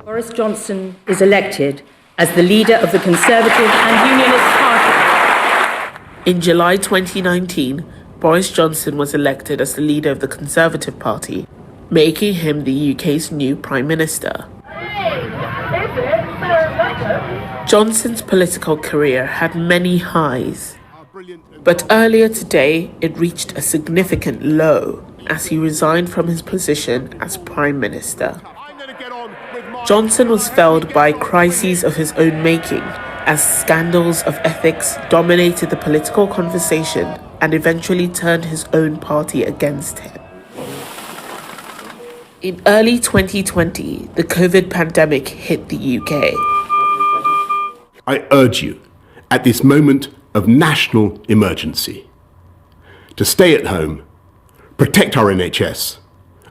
Boris Johnson is elected as the leader of the Conservative and Unionist Party. In July 2019, Boris Johnson was elected as the leader of the Conservative Party, making him the UK's new Prime Minister. Johnson's political career had many highs, but earlier today it reached a significant low as he resigned from his position as Prime Minister. Johnson was felled by crises of his own making as scandals of ethics dominated the political conversation and eventually turned his own party against him. In early 2020, the COVID pandemic hit the UK. I urge you, at this moment of national emergency, to stay at home, protect our NHS,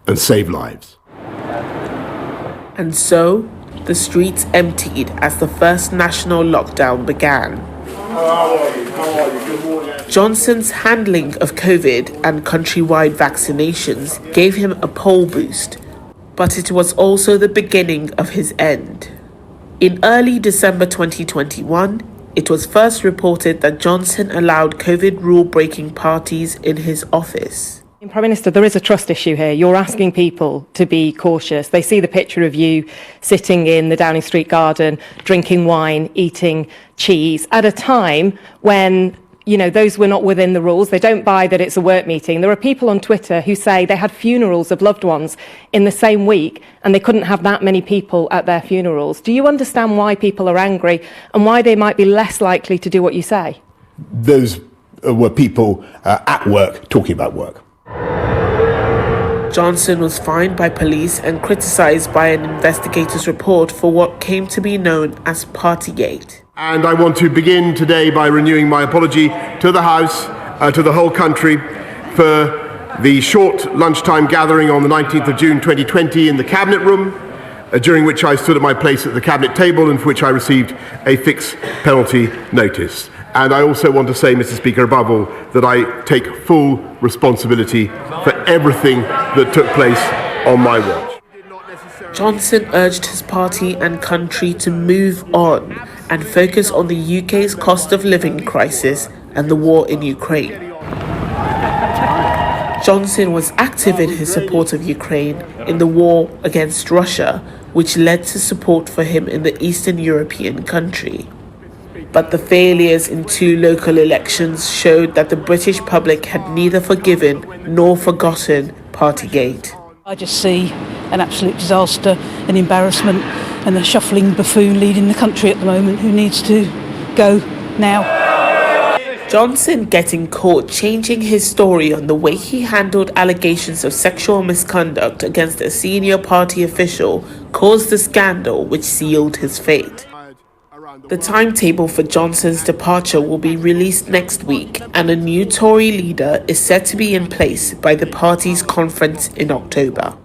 and save lives. And so, the streets emptied as the first national lockdown began. How are you? Good morning. Johnson's handling of COVID and countrywide vaccinations gave him a poll boost, but it was also the beginning of his end. In early December 2021, it was first reported that Johnson allowed COVID rule-breaking parties in his office. Prime Minister, there is a trust issue here. You're asking people to be cautious. They see the picture of you sitting in the Downing Street garden, drinking wine, eating cheese, at a time when, those were not within the rules. They don't buy that it's a work meeting. There are people on Twitter who say they had funerals of loved ones in the same week and they couldn't have that many people at their funerals. Do you understand why people are angry and why they might be less likely to do what you say? Those were people at work talking about work. Johnson was fined by police and criticised by an investigator's report for what came to be known as Partygate. And I want to begin today by renewing my apology to the House, to the whole country, for the short lunchtime gathering on the 19th of June 2020 in the Cabinet Room, during which I stood at my place at the Cabinet table and for which I received a fixed penalty notice. And I also want to say, Mr. Speaker, above all, that I take full responsibility for everything that took place on my watch. Johnson urged his party and country to move on and focus on the UK's cost of living crisis and the war in Ukraine. Johnson was active in his support of Ukraine in the war against Russia, which led to support for him in the Eastern European country. But the failures in 2 local elections showed that the British public had neither forgiven nor forgotten Partygate. I just see an absolute disaster, an embarrassment, and a shuffling buffoon leading the country at the moment who needs to go now. Johnson getting caught changing his story on the way he handled allegations of sexual misconduct against a senior party official caused the scandal which sealed his fate. The timetable for Johnson's departure will be released next week, and a new Tory leader is set to be in place by the party's conference in October.